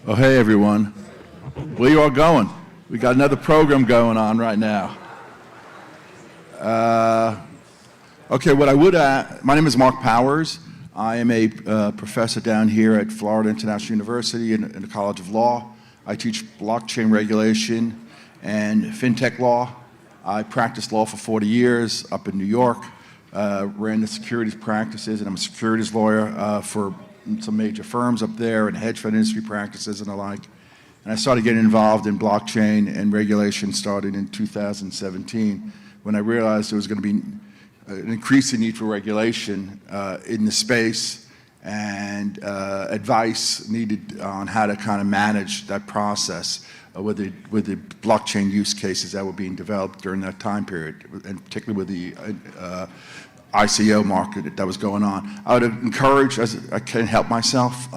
Oh, hey, everyone. Where you all going? We got another program going on right now. Okay, what I would my name is Marc Powers. I am a professor down here at Florida International University in the College of Law. I teach blockchain regulation and fintech law. I practiced law for 40 years up in New York, ran the securities practices, and I'm a securities lawyer for some major firms up there and hedge fund industry practices and the like. And I started getting involved in blockchain and regulation starting in 2017 when I realized there was going to be an increasing need for regulation in the space and advice needed on how to kind of manage that process with the blockchain use cases that were being developed during that time period, and particularly with the ICO market that was going on. I would encourage, as I can't help myself,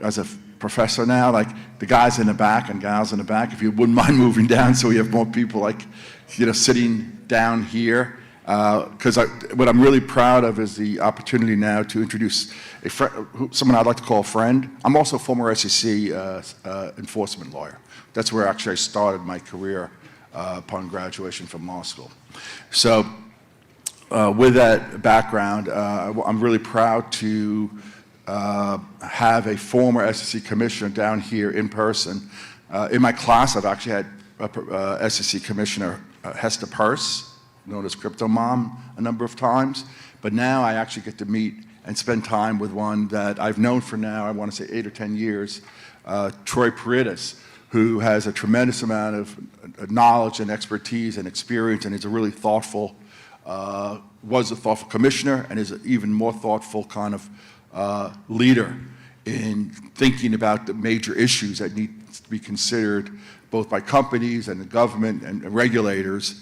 as a professor now, like the guys in the back and gals in the back, if you wouldn't mind moving down so we have more people like, sitting down here. Because what I'm really proud of is the opportunity now to introduce someone I'd like to call a friend. I'm also a former SEC enforcement lawyer. That's where actually I started my career upon graduation from law school. So with that background, I'm really proud to have a former SEC Commissioner down here in person. In my class, I've actually had SEC Commissioner Hester Peirce, known as Crypto Mom, a number of times. But now I actually get to meet and spend time with one that I've known for now, I want to say 8 or 10 years, Troy Paredes, who has a tremendous amount of knowledge and expertise and experience and is a really thoughtful, was a thoughtful commissioner and is an even more thoughtful kind of leader in thinking about the major issues that need to be considered both by companies and the government and regulators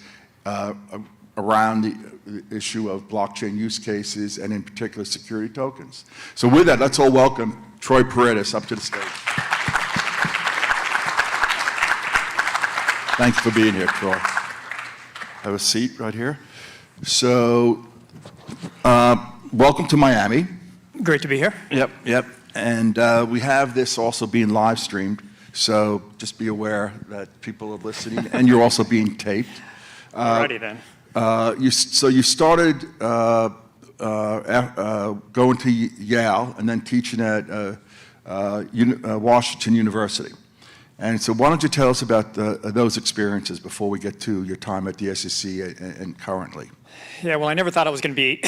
around the issue of blockchain use cases and in particular security tokens. So with that, let's all welcome Troy Paredes up to the stage. Thanks for being here, Troy. Have a seat right here. So, welcome to Miami. Great to be here. Yep. And we have this also being live streamed, so just be aware that people are listening, and you're also being taped. Alrighty then. So you started going to Yale and then teaching at Washington University. And so why don't you tell us about those experiences before we get to your time at the SEC and currently? Yeah, well, I never thought I was going to be,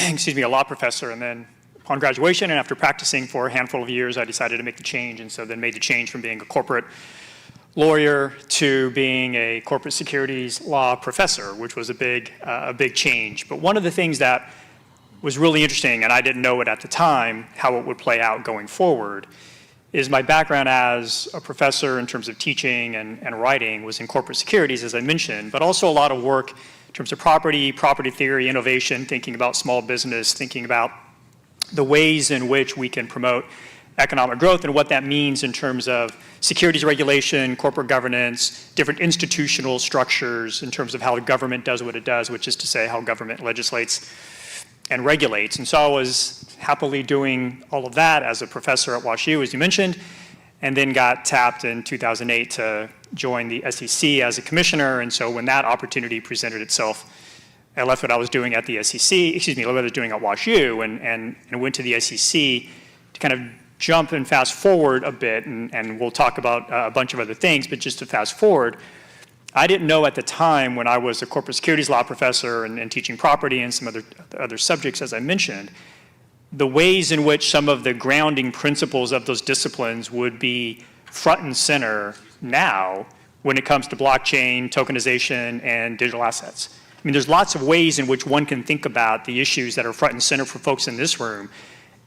a law professor, and then upon graduation and after practicing for a handful of years, I decided to make the change, and so then made the change from being a corporate lawyer to being a corporate securities law professor, which was a big change. But one of the things that was really interesting, and I didn't know it at the time, how it would play out going forward, is my background as a professor in terms of teaching and writing was in corporate securities, as I mentioned, but also a lot of work in terms of property theory, innovation, thinking about small business, thinking about the ways in which we can promote economic growth and what that means in terms of securities regulation, corporate governance, different institutional structures in terms of how the government does what it does, which is to say how government legislates and regulates. And so I was happily doing all of that as a professor at WashU, as you mentioned, and then got tapped in 2008 to join the SEC as a commissioner. And so when that opportunity presented itself, I left what I was doing at the SEC, what I was doing at WashU, and went to the SEC to kind of jump and fast forward a bit, and we'll talk about a bunch of other things, but just to fast forward, I didn't know at the time when I was a corporate securities law professor and teaching property and some other subjects, as I mentioned, the ways in which some of the grounding principles of those disciplines would be front and center now when it comes to blockchain, tokenization, and digital assets. I mean, there's lots of ways in which one can think about the issues that are front and center for folks in this room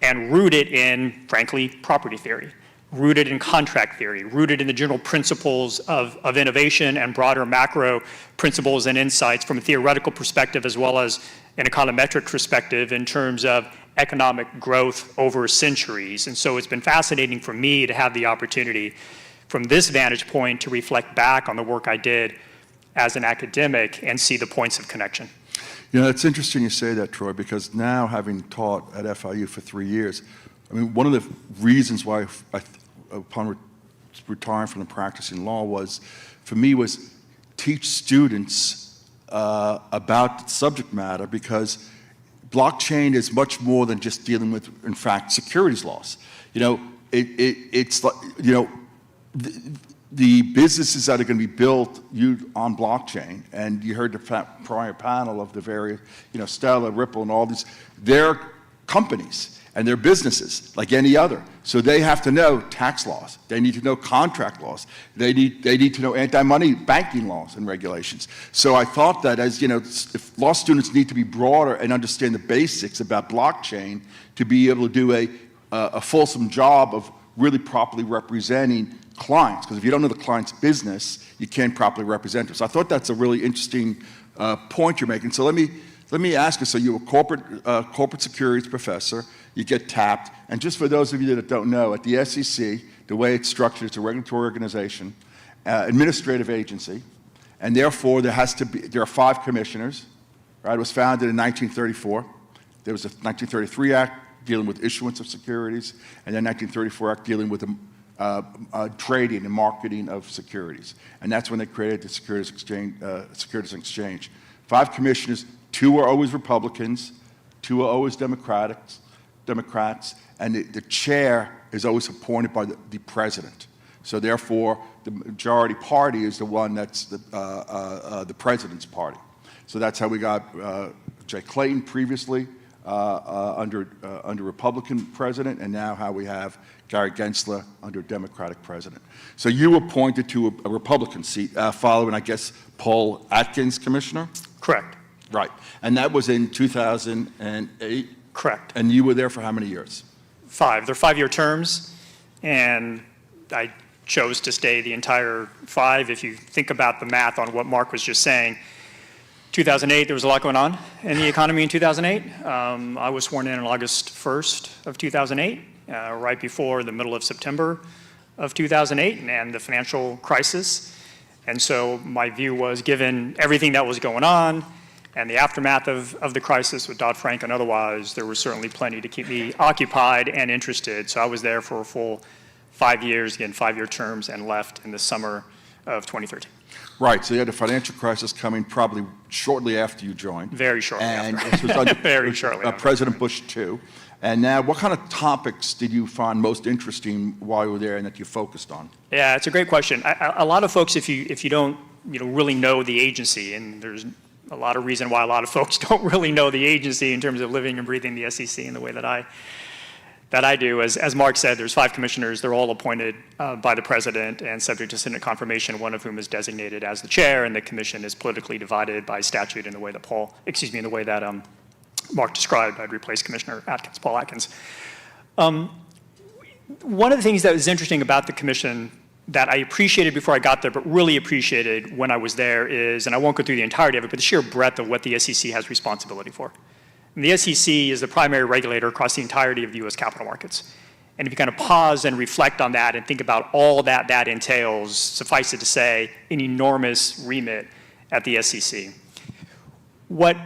and root it in, frankly, property theory, rooted in contract theory, rooted in the general principles of innovation and broader macro principles and insights from a theoretical perspective as well as an econometric perspective in terms of economic growth over centuries. And so it's been fascinating for me to have the opportunity from this vantage point to reflect back on the work I did as an academic and see the points of connection. You know, it's interesting you say that, Troy, because now having taught at FIU for 3 years, I mean, one of the reasons why upon retiring from the practicing law was, for me, was teach students about the subject matter, because blockchain is much more than just dealing with, in fact, securities laws. You know, it's like, you know, the businesses that are going to be built on blockchain, and you heard the prior panel of the various, you know, Stella, Ripple, and all these, they're companies and they're businesses like any other. So they have to know tax laws. They need to know contract laws. They need to know anti-money banking laws and regulations. So I thought that, as you know, if law students need to be broader and understand the basics about blockchain to be able to do a fulsome job of really properly representing clients, because if you don't know the client's business, you can't properly represent them. So I thought that's a really interesting point you're making. So let me ask you, so you're a corporate securities professor, you get tapped, and just for those of you that don't know, at the SEC, the way it's structured, it's a regulatory organization, administrative agency, and therefore there are 5 commissioners, right? It was founded in 1934. There was a 1933 Act dealing with issuance of securities, and then 1934 Act dealing with trading and marketing of securities. And that's when they created the Securities Exchange. 5 commissioners, 2 are always Republicans, 2 are always Democrats, and the chair is always appointed by the president. So therefore, the majority party is the one that's the president's party. So that's how we got Jay Clayton previously under Republican president, and now how we have Gary Gensler under Democratic president. So you were appointed to a Republican seat following, I guess, Paul Atkins, commissioner? Correct. Right. And that was in 2008? Correct. And you were there for how many years? 5. They're 5-year terms, and I chose to stay the entire 5. If you think about the math on what Marc was just saying, 2008, there was a lot going on in the economy in 2008. I was sworn in on August 1st of 2008, right before the middle of September of 2008 and the financial crisis. And so my view was, given everything that was going on and the aftermath of the crisis with Dodd-Frank and otherwise, there was certainly plenty to keep me occupied and interested. So I was there for a full 5 years, again, 5-year terms, and left in the summer of 2013. Right, so you had a financial crisis coming probably shortly after you joined. Very shortly and after. This was under Very shortly after. President Bush II. And now, what kind of topics did you find most interesting while you were there and that you focused on? Yeah, it's a great question. A lot of folks, if you don't really know the agency, and there's a lot of reason why a lot of folks don't really know the agency in terms of living and breathing the SEC in the way that I do. As Marc said, there's 5 commissioners. They're all appointed by the president and subject to Senate confirmation, one of whom is designated as the chair, and the commission is politically divided by statute in the way that Marc described. I'd replace Commissioner Atkins, Paul Atkins. One of the things that was interesting about the commission that I appreciated before I got there, but really appreciated when I was there is, and I won't go through the entirety of it, but the sheer breadth of what the SEC has responsibility for. And the SEC is the primary regulator across the entirety of the U.S. capital markets. And if you kind of pause and reflect on that and think about all that that entails, suffice it to say, an enormous remit at the SEC. What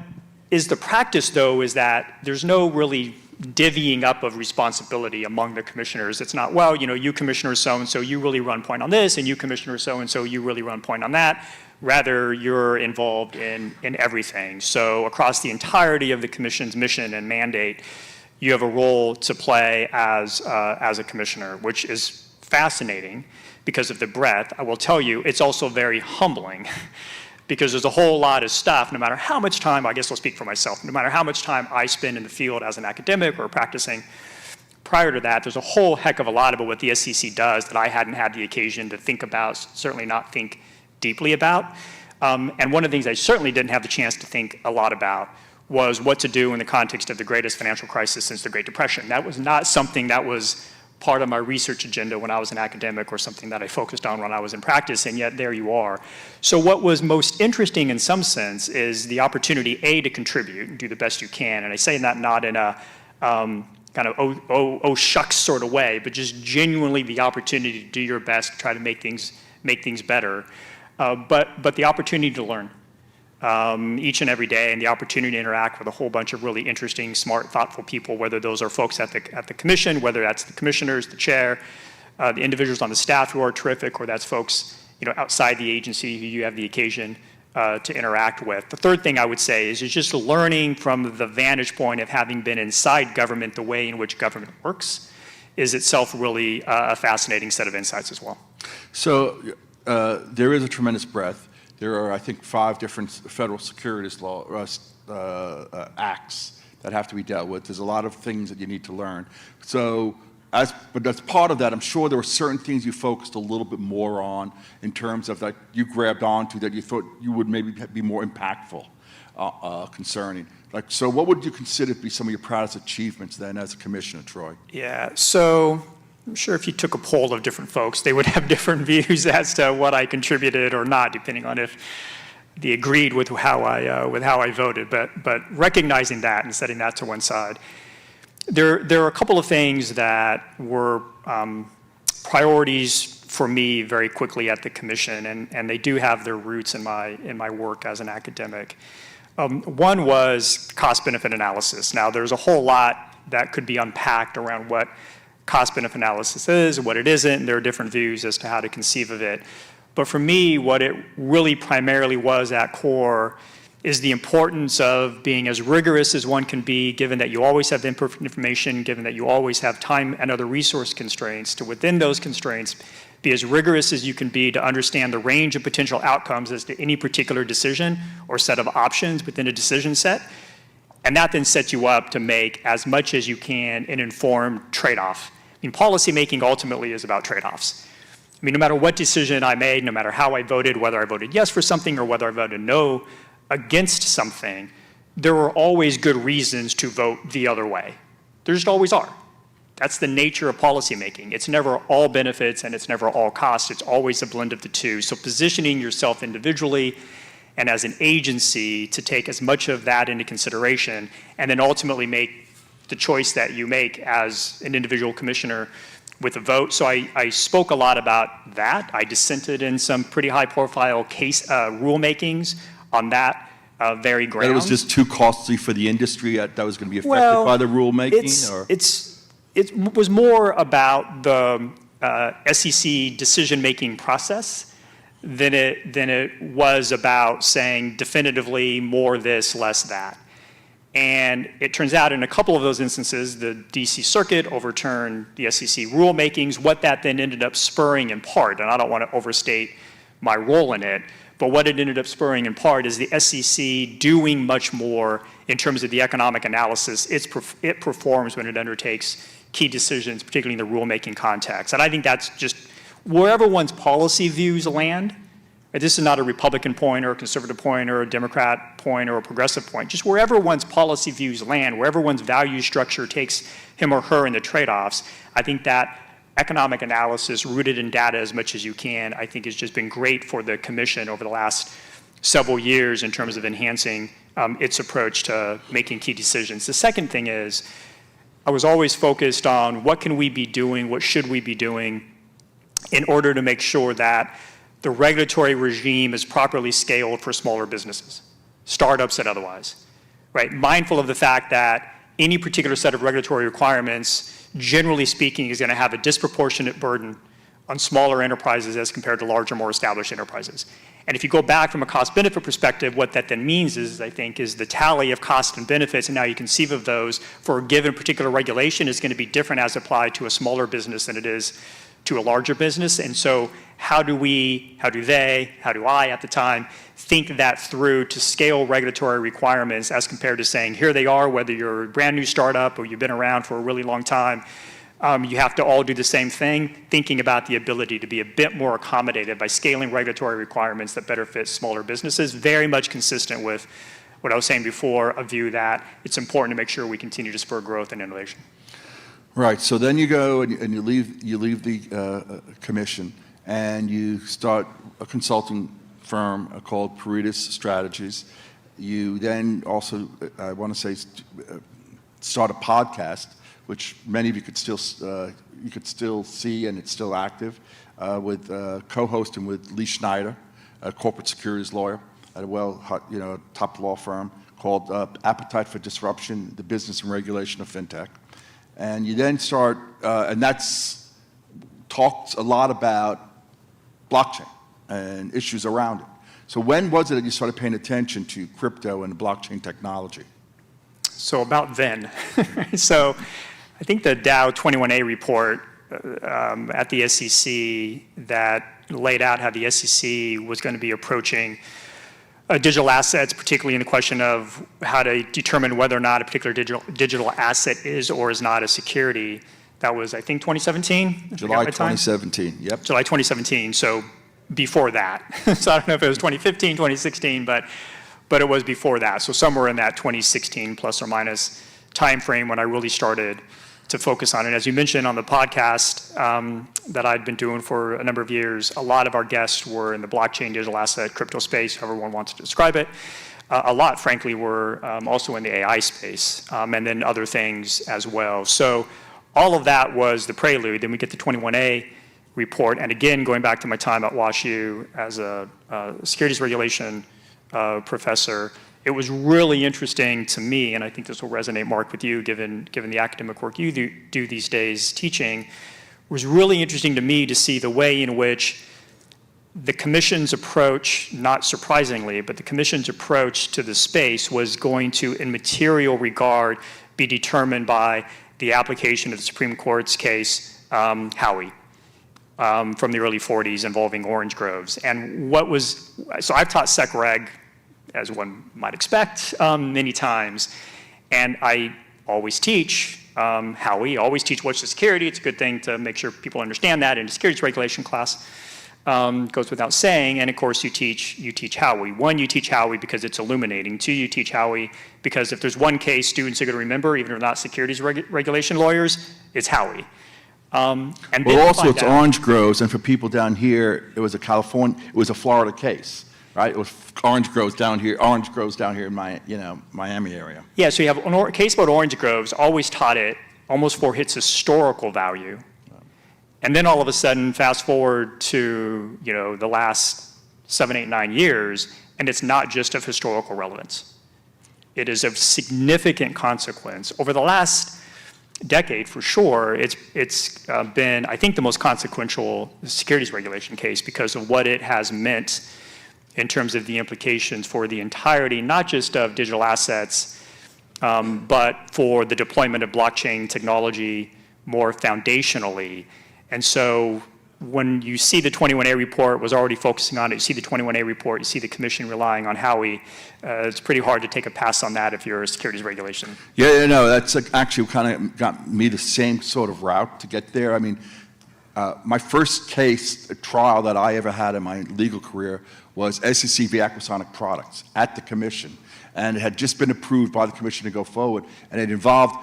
is the practice, though, is that there's no really divvying up of responsibility among the commissioners. It's not, well, you commissioner so-and-so, you really run point on this, and you commissioner so-and-so, you really run point on that. Rather, you're involved in everything. So across the entirety of the commission's mission and mandate, you have a role to play as a commissioner, which is fascinating because of the breadth. I will tell you, it's also very humbling because there's a whole lot of stuff, no matter how much time, I guess I'll speak for myself, no matter how much time I spend in the field as an academic or practicing, prior to that, there's a whole heck of a lot about what the SEC does that I hadn't had the occasion to think about, certainly not think deeply about. And one of the things I certainly didn't have the chance to think a lot about was what to do in the context of the greatest financial crisis since the Great Depression. That was not something that was part of my research agenda when I was an academic or something that I focused on when I was in practice, and yet there you are. So what was most interesting in some sense is the opportunity, A, to contribute and do the best you can. And I say that not in a kind of oh shucks sort of way, but just genuinely the opportunity to do your best to try to make things better. But the opportunity to learn each and every day, and the opportunity to interact with a whole bunch of really interesting, smart, thoughtful people, whether those are folks at the commission, whether that's the commissioners, the chair, the individuals on the staff who are terrific, or that's folks outside the agency who you have the occasion to interact with. The third thing I would say is just learning from the vantage point of having been inside government, the way in which government works is itself really a fascinating set of insights as well. So there is a tremendous breadth. There are, I think, 5 different federal securities law acts that have to be dealt with. There's a lot of things that you need to learn. So, but as part of that, I'm sure there were certain things you focused a little bit more on in terms of that you grabbed onto that you thought you would maybe be more impactful concerning. So what would you consider to be some of your proudest achievements then as a commissioner, Troy? Yeah, so I'm sure if you took a poll of different folks, they would have different views as to what I contributed or not, depending on if they agreed with how I voted. But recognizing that and setting that to one side, there are a couple of things that were priorities for me very quickly at the commission, and they do have their roots in my work as an academic. One was cost-benefit analysis. Now, there's a whole lot that could be unpacked around what cost-benefit analysis is, what it isn't, and there are different views as to how to conceive of it. But for me, what it really primarily was at core is the importance of being as rigorous as one can be, given that you always have imperfect information, given that you always have time and other resource constraints, to within those constraints, be as rigorous as you can be to understand the range of potential outcomes as to any particular decision or set of options within a decision set. And that then sets you up to make as much as you can an informed trade-off. I mean, policymaking ultimately is about trade-offs. I mean, no matter what decision I made, no matter how I voted, whether I voted yes for something or whether I voted no against something, there were always good reasons to vote the other way. There just always are. That's the nature of policymaking. It's never all benefits and it's never all costs. It's always a blend of the two. So positioning yourself individually and as an agency to take as much of that into consideration and then ultimately make the choice that you make as an individual commissioner with a vote. So I spoke a lot about that. I dissented in some pretty high-profile case rulemakings on that very ground. That it was just too costly for the industry that was going to be affected by the rulemaking? It was more about the SEC decision-making process than it was about saying definitively more this, less that. And it turns out in a couple of those instances, the DC Circuit overturned the SEC rulemakings, what that then ended up spurring in part, and I don't want to overstate my role in it, but what it ended up spurring in part is the SEC doing much more in terms of the economic analysis it performs when it undertakes key decisions, particularly in the rulemaking context. And I think that's just wherever one's policy views land. This is not a Republican point or a conservative point or a Democrat point or a progressive point. Just wherever one's policy views land, wherever one's value structure takes him or her in the trade-offs, I think that economic analysis rooted in data as much as you can, I think has just been great for the commission over the last several years in terms of enhancing its approach to making key decisions. The second thing is I was always focused on what can we be doing, what should we be doing in order to make sure that the regulatory regime is properly scaled for smaller businesses, startups and otherwise, right? Mindful of the fact that any particular set of regulatory requirements, generally speaking, is going to have a disproportionate burden on smaller enterprises as compared to larger, more established enterprises. And if you go back from a cost-benefit perspective, what that then means is, I think, is the tally of costs and benefits, and now you conceive of those for a given particular regulation is going to be different as applied to a smaller business than it is to a larger business. And so how do I at the time think that through to scale regulatory requirements as compared to saying, here they are, whether you're a brand new startup or you've been around for a really long time, you have to all do the same thing, thinking about the ability to be a bit more accommodated by scaling regulatory requirements that better fit smaller businesses, very much consistent with what I was saying before, a view that it's important to make sure we continue to spur growth and innovation. Right. So then you go and you leave the commission and you start a consulting firm called Paredes Strategies. You then also, I want to say, start a podcast, which many of you could still see, and it's still active, with co-hosting with Lee Schneider, a corporate securities lawyer at a top law firm called Appetite for Disruption: The Business and Regulation of FinTech. And you then start, and that's talks a lot about blockchain and issues around it. So when was it that you started paying attention to crypto and blockchain technology? So about then. So I think the Dow 21A report at the SEC that laid out how the SEC was going to be approaching digital assets, particularly in the question of how to determine whether or not a particular digital asset is or is not a security. That was, I think, 2017? July 2017, yep. July 2017, so before that. So I don't know if it was 2015, 2016, but it was before that. So somewhere in that 2016 plus or minus time frame when I really started to focus on it. As you mentioned on the podcast that I'd been doing for a number of years, a lot of our guests were in the blockchain, digital asset, crypto space, however one wants to describe it. A lot, frankly, were also in the AI space, and then other things as well. So all of that was the prelude. Then we get the 21A report, and again, going back to my time at WashU as a securities regulation professor, it was really interesting to me, and I think this will resonate, Marc, with you, given the academic work you do these days teaching. It was really interesting to me to see the way in which the commission's approach, not surprisingly, but the commission's approach to the space was going to, in material regard, be determined by the application of the Supreme Court's case, Howey, from the early 40s involving orange groves. And so I've taught Sec Reg, as one might expect, many times. And I always teach Howey, always teach what's the security. It's a good thing to make sure people understand that in a securities regulation class. Goes without saying. And of course, you teach Howey. One, you teach Howey because it's illuminating. Two, you teach Howey because if there's one case students are going to remember, even if they're not securities regulation lawyers, it's Howey. And well, also it's orange groves, and for people down here, it was a Florida case. Right, it was orange groves down here in Miami area. Yeah, so you have a case about orange groves, always taught it almost for its historical value. And then all of a sudden, fast forward to the last 7, 8, 9 years, and it's not just of historical relevance. It is of significant consequence. Over the last decade, for sure, it's been, I think, the most consequential securities regulation case because of what it has meant in terms of the implications for the entirety, not just of digital assets, but for the deployment of blockchain technology more foundationally. And so when you see the 21A report was already focusing on it, you see the 21A report, you see the commission relying on Howey, it's pretty hard to take a pass on that if you're a securities regulation. Yeah, no, that's actually kind of got me the same sort of route to get there. I mean, my first case trial that I ever had in my legal career was SEC v. Aquasonic Products at the commission. And it had just been approved by the commission to go forward. And it involved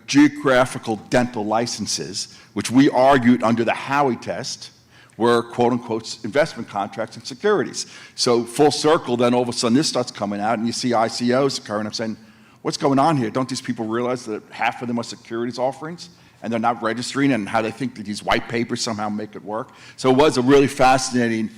geographical dental licenses, which we argued under the Howey test were quote unquote investment contracts and securities. So full circle, then all of a sudden this starts coming out and you see ICOs occurring. I'm saying, what's going on here? Don't these people realize that half of them are securities offerings? And they're not registering, and how they think that these white papers somehow make it work. So it was a really fascinating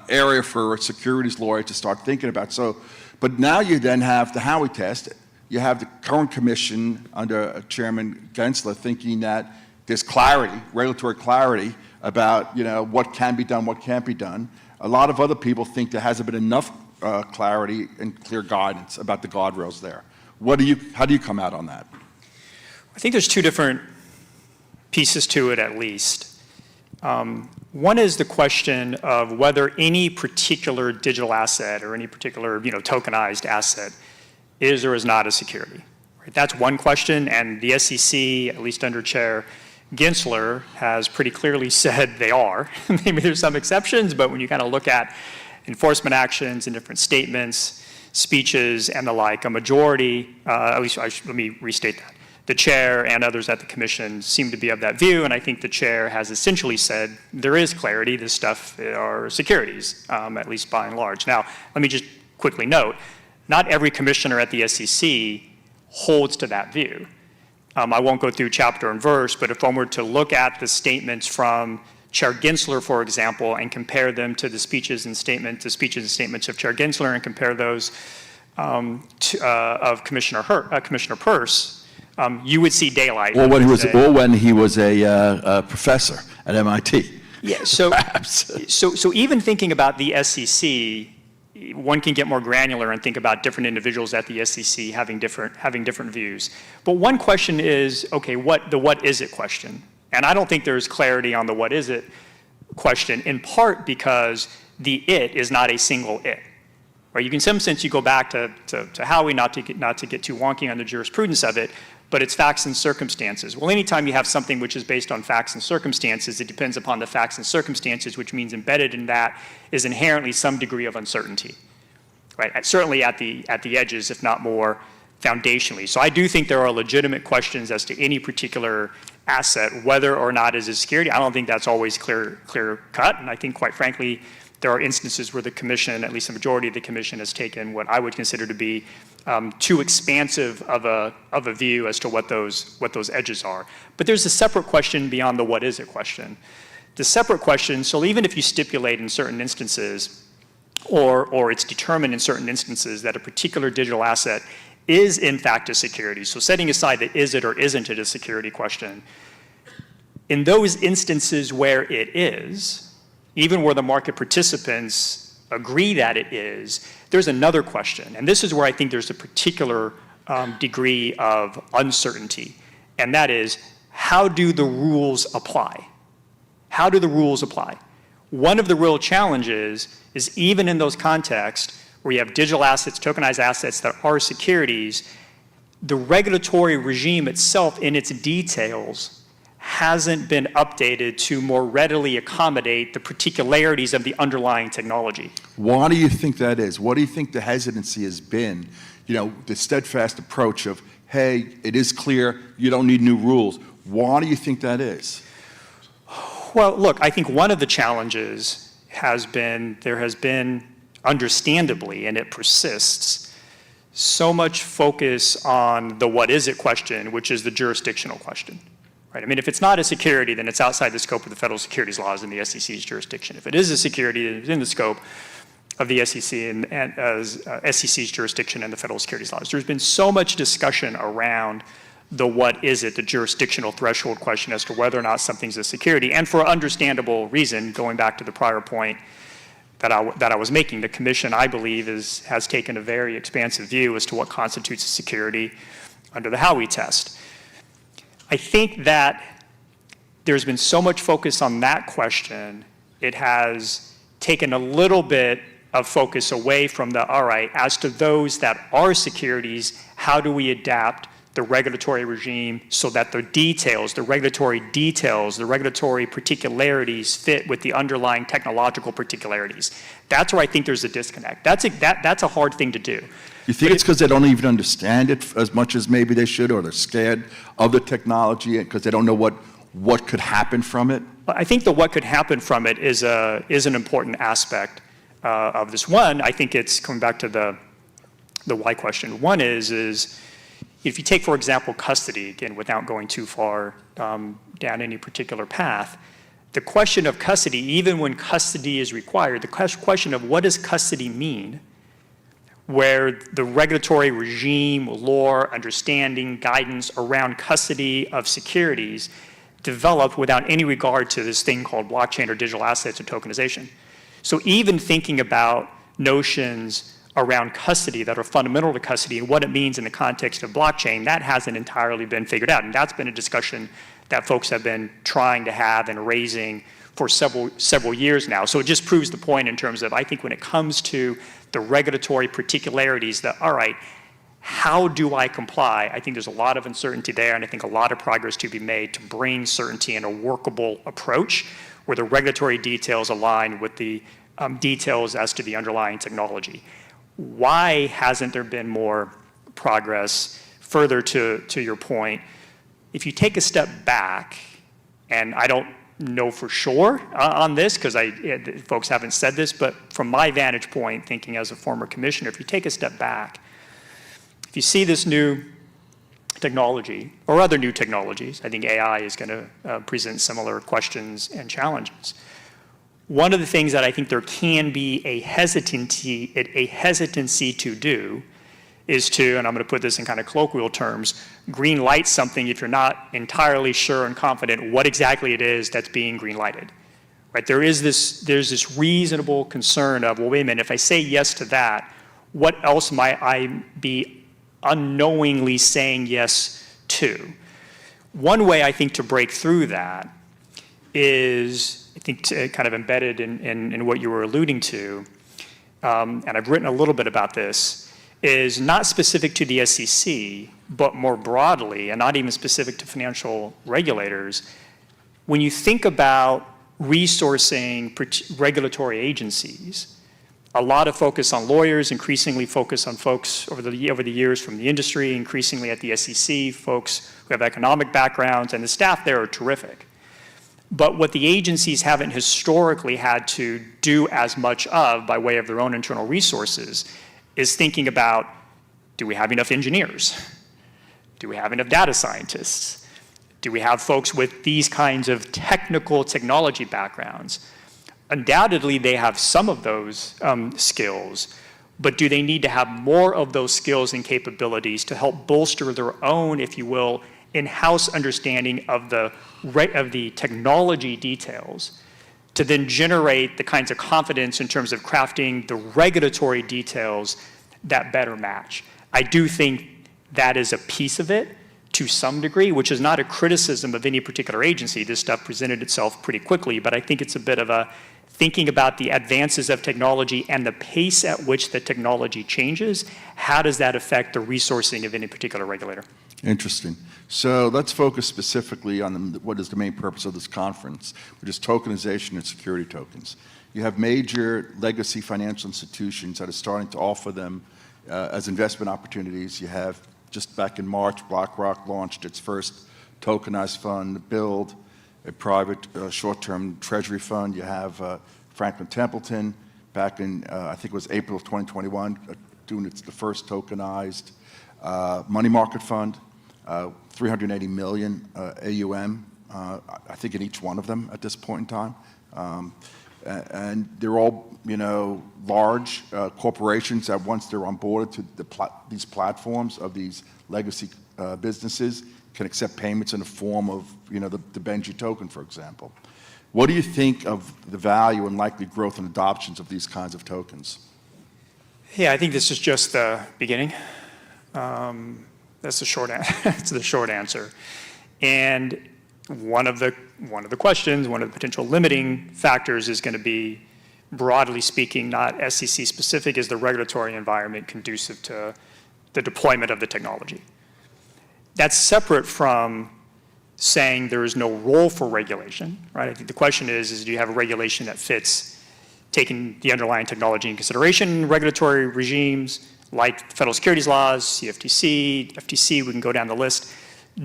area for a securities lawyer to start thinking about. So, but now you then have the Howey test. You have the current commission under Chairman Gensler thinking that there's clarity, regulatory clarity about what can be done, what can't be done. A lot of other people think there hasn't been enough clarity and clear guidance about the guardrails there. How do you come out on that? I think there's two different pieces to it, at least. One is the question of whether any particular digital asset or any particular tokenized asset is or is not a security. Right? That's one question, and the SEC, at least under Chair Gensler, has pretty clearly said they are. Maybe there's some exceptions, but when you kind of look at enforcement actions and different statements, speeches, and the like, a majority, at least let me restate that. The chair and others at the commission seem to be of that view, and I think the chair has essentially said there is clarity, this stuff are securities, at least by and large. Now, let me just quickly note, not every commissioner at the SEC holds to that view. I won't go through chapter and verse, but if one were to look at the statements from Chair Gensler, for example, and compare them to the speeches and statements of Chair Gensler and compare those of Commissioner Peirce, you would see daylight. Or when he was a professor at MIT. Yeah, so even thinking about the SEC, one can get more granular and think about different individuals at the SEC having different views. But one question is, okay, the what is it question? And I don't think there's clarity on the what is it question, in part because the it is not a single it. Right? You can, in some sense, you go back to Howie, not to get too wonky on the jurisprudence of it, but it's facts and circumstances. Well, anytime you have something which is based on facts and circumstances, it depends upon the facts and circumstances, which means embedded in that is inherently some degree of uncertainty, right? Certainly at the edges, if not more foundationally. So I do think there are legitimate questions as to any particular asset, whether or not it is a security. I don't think that's always clear cut, and I think, quite frankly, there are instances where the commission, at least the majority of the commission, has taken what I would consider to be too expansive of a view as to what those edges are. But there's a separate question beyond the what is it question. The separate question, so even if you stipulate in certain instances, or it's determined in certain instances that a particular digital asset is in fact a security, so setting aside the is it or isn't it a security question, in those instances where it is, even where the market participants agree that it is, there's another question. And this is where I think there's a particular degree of uncertainty. And that is, how do the rules apply? How do the rules apply? One of the real challenges is even in those contexts where you have digital assets, tokenized assets that are securities, the regulatory regime itself in its details hasn't been updated to more readily accommodate the particularities of the underlying technology. Why do you think that is? What do you think the hesitancy has been? You know, the steadfast approach of, hey, it is clear, you don't need new rules. Why do you think that is? Well, look, I think one of the challenges has been, there has been, understandably, and it persists, so much focus on the what is it question, which is the jurisdictional question. Right. I mean, if it's not a security, then it's outside the scope of the federal securities laws and the SEC's jurisdiction. If it is a security, it's in the scope of the SEC and SEC's jurisdiction and the federal securities laws. There's been so much discussion around the what is it, the jurisdictional threshold question as to whether or not something's a security, and for understandable reason, going back to the prior point that I was making, the commission, I believe, has taken a very expansive view as to what constitutes a security under the Howey test. I think that there's been so much focus on that question, it has taken a little bit of focus away from the, all right, as to those that are securities, how do we adapt the regulatory regime so that the details, the regulatory particularities fit with the underlying technological particularities. That's where I think there's a disconnect. That's a hard thing to do. You think it's because they don't even understand it as much as maybe they should, or they're scared of the technology because they don't know what could happen from it? I think the what could happen from it is an important aspect of this. One, I think it's coming back to the why question. One is if you take, for example, custody, again, without going too far down any particular path, the question of custody, even when custody is required, the question of what does custody mean, where the regulatory regime, law, understanding, guidance around custody of securities developed without any regard to this thing called blockchain or digital assets or tokenization. So even thinking about notions around custody that are fundamental to custody and what it means in the context of blockchain, that hasn't entirely been figured out. And that's been a discussion that folks have been trying to have and raising for several years now. So it just proves the point in terms of, I think when it comes to the regulatory particularities that, all right, how do I comply? I think there's a lot of uncertainty there, and I think a lot of progress to be made to bring certainty in a workable approach where the regulatory details align with the details as to the underlying technology. Why hasn't there been more progress? Further to your point, if you take a step back, and I don't know for sure on this because folks haven't said this, but from my vantage point, thinking as a former commissioner, if you take a step back, if you see this new technology or other new technologies, I think AI is going to present similar questions and challenges. One of the things that I think there can be a hesitancy to do is to, and I'm going to put this in kind of colloquial terms, green light something if you're not entirely sure and confident what exactly it is that's being green lighted. Right? There's this reasonable concern of, well, wait a minute, if I say yes to that, what else might I be unknowingly saying yes to? One way I think to break through that is, I think, kind of embedded in what you were alluding to, and I've written a little bit about this, is not specific to the SEC, but more broadly, and not even specific to financial regulators. When you think about resourcing regulatory agencies, a lot of focus on lawyers, increasingly focus on folks over the years from the industry, increasingly at the SEC, folks who have economic backgrounds, and the staff there are terrific. But what the agencies haven't historically had to do as much of by way of their own internal resources is thinking about, do we have enough engineers? Do we have enough data scientists? Do we have folks with these kinds of technical technology backgrounds? Undoubtedly, they have some of those skills, but do they need to have more of those skills and capabilities to help bolster their own, if you will, in-house understanding of the technology details to then generate the kinds of confidence in terms of crafting the regulatory details that better match? I do think that is a piece of it to some degree, which is not a criticism of any particular agency. This stuff presented itself pretty quickly, but I think it's a bit of a thinking about the advances of technology and the pace at which the technology changes. How does that affect the resourcing of any particular regulator? Interesting. So let's focus specifically on what is the main purpose of this conference, which is tokenization and security tokens. You have major legacy financial institutions that are starting to offer them as investment opportunities. You have, just back in March, BlackRock launched its first tokenized fund, Build, a private short-term treasury fund. You have Franklin Templeton back in, I think it was April of 2021, doing the first tokenized money market fund. 380 million AUM, I think, in each one of them at this point in time. And they're all, large corporations that once they're onboarded to these platforms of these legacy businesses can accept payments in the form of, the Benji token, for example. What do you think of the value and likely growth and adoptions of these kinds of tokens? Yeah, I think this is just the beginning. That's the short answer. That's the short answer. And one of the questions, one of the potential limiting factors is going to be, broadly speaking, not SEC specific, is the regulatory environment conducive to the deployment of the technology. That's separate from saying there is no role for regulation, right? I think the question is do you have a regulation that fits taking the underlying technology in consideration? Regulatory regimes like federal securities laws, CFTC, FTC, we can go down the list,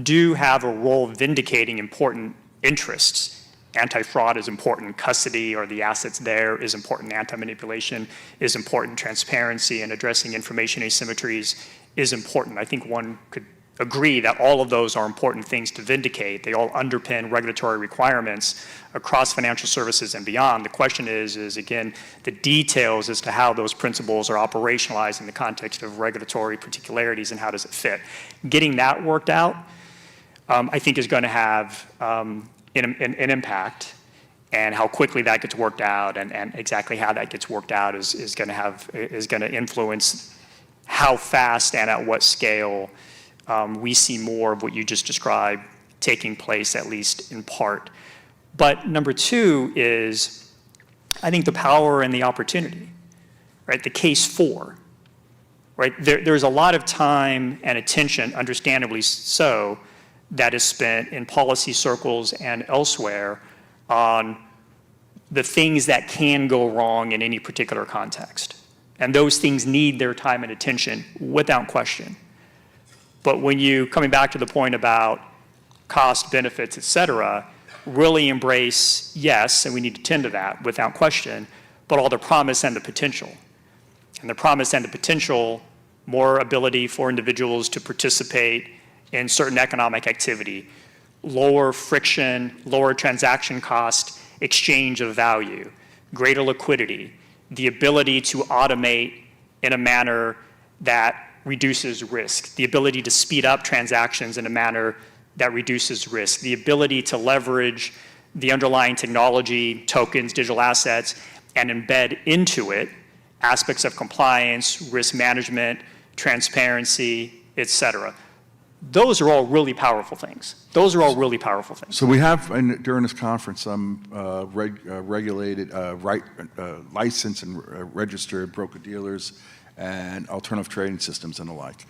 do have a role vindicating important interests. Anti-fraud is important, custody or the assets there is important, anti-manipulation is important, transparency and addressing information asymmetries is important. I think one could agree that all of those are important things to vindicate. They all underpin regulatory requirements across financial services and beyond. The question is again, the details as to how those principles are operationalized in the context of regulatory particularities and how does it fit. Getting that worked out, I think, is going to have an impact, and how quickly that gets worked out and exactly how that gets worked out is going to influence how fast and at what scale we see more of what you just described taking place, at least in part. But number two is, I think, the power and the opportunity, right? The case for, right? There's a lot of time and attention, understandably so, that is spent in policy circles and elsewhere on the things that can go wrong in any particular context. And those things need their time and attention without question. But when you, coming back to the point about cost, benefits, et cetera, really embrace, yes, and we need to tend to that without question, but all the promise and the potential. And the promise and the potential, more ability for individuals to participate in certain economic activity, lower friction, lower transaction cost, exchange of value, greater liquidity, the ability to automate in a manner that reduces risk, the ability to speed up transactions in a manner that reduces risk, the ability to leverage the underlying technology, tokens, digital assets, and embed into it aspects of compliance, risk management, transparency, et cetera. Those are all really powerful things. Those are all really powerful things. So we have, during this conference, some regulated, licensed and registered broker-dealers and alternative trading systems and the like.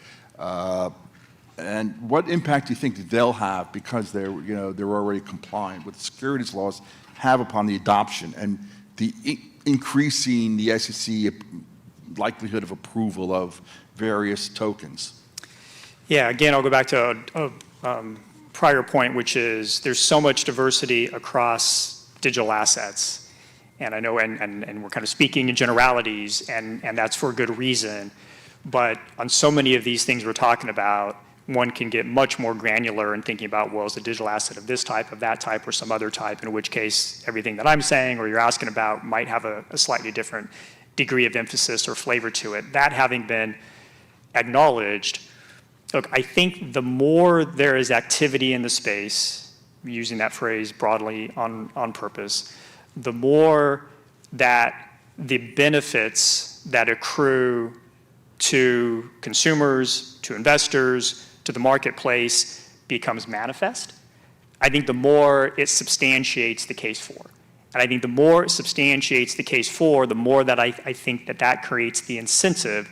And what impact do you think that they'll have, because they're already compliant with securities laws, have upon the adoption and the increasing the SEC likelihood of approval of various tokens? Yeah, again, I'll go back to a prior point, which is there's so much diversity across digital assets. And I know, and we're kind of speaking in generalities, and that's for a good reason. But on so many of these things we're talking about, one can get much more granular in thinking about, well, is a digital asset of this type, of that type, or some other type, in which case everything that I'm saying or you're asking about might have a slightly different degree of emphasis or flavor to it. That having been acknowledged, look, I think the more there is activity in the space, using that phrase broadly on purpose, the more that the benefits that accrue to consumers, to investors, to the marketplace becomes manifest. I think the more it substantiates the case for. And I think the more it substantiates the case for, the more that I think that creates the incentive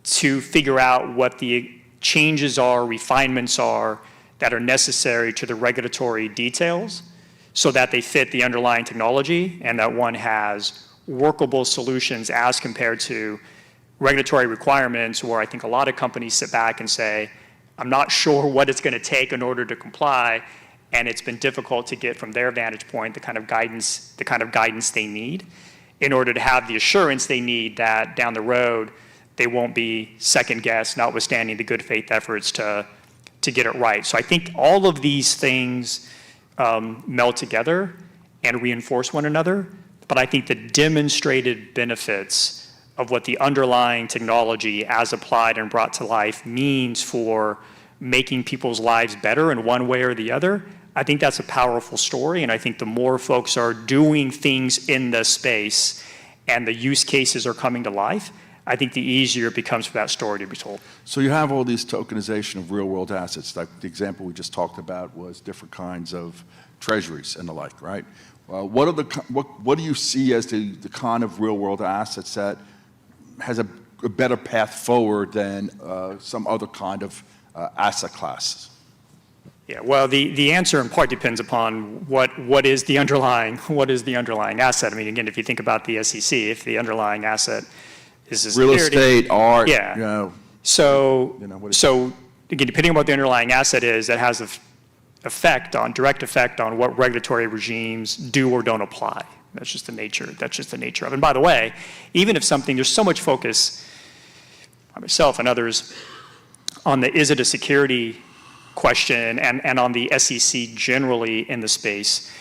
to figure out what the changes are, refinements are that are necessary to the regulatory details so that they fit the underlying technology and that one has workable solutions as compared to regulatory requirements where I think a lot of companies sit back and say, I'm not sure what it's going to take in order to comply, and it's been difficult to get from their vantage point the kind of guidance they need in order to have the assurance they need that down the road they won't be second guessed, notwithstanding the good faith efforts to get it right. So I think all of these things meld together and reinforce one another, but I think the demonstrated benefits of what the underlying technology as applied and brought to life means for making people's lives better in one way or the other, I think that's a powerful story, and I think the more folks are doing things in the space and the use cases are coming to life, I think the easier it becomes for that story to be told. So you have all these tokenization of real-world assets. Like the example we just talked about was different kinds of treasuries and the like, right? What do you see as the kind of real-world assets that has a better path forward than some other kind of asset class? Yeah, well, the answer in part depends upon what is the underlying asset. I mean, again, if you think about the SEC, if the underlying asset is a security, real estate, art, yeah. So again, depending on what the underlying asset is, that has direct effect on what regulatory regimes do or don't apply. That's just the nature of it. And by the way, even if there's so much focus on myself and others on the is it a security question and on the SEC generally in the space,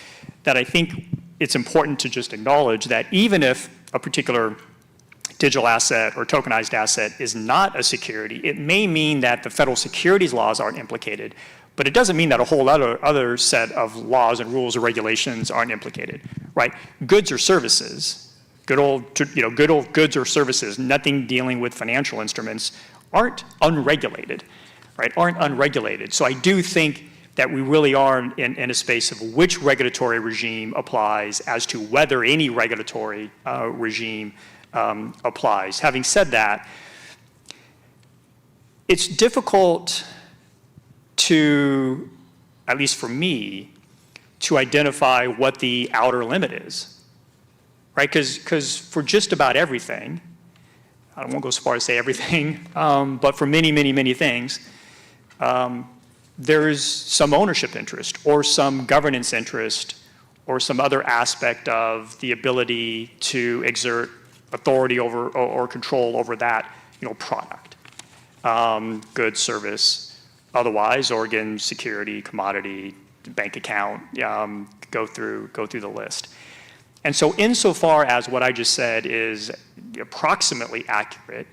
that I think it's important to just acknowledge that even if a particular digital asset or tokenized asset is not a security, it may mean that the federal securities laws aren't implicated, but it doesn't mean that a whole other set of laws and rules or regulations aren't implicated, right? Goods or services, good old goods or services, nothing dealing with financial instruments, aren't unregulated, right? Aren't unregulated. So I do think that we really are in a space of which regulatory regime applies as to whether any regulatory regime applies. Having said that, it's difficult to, at least for me, to identify what the outer limit is, right? Because for just about everything, I won't go so far as say everything, but for many, many, many things, there is some ownership interest or some governance interest or some other aspect of the ability to exert authority over or control over that, product, good, service, otherwise, or again, security, commodity, bank account, go through the list. And so insofar as what I just said is approximately accurate,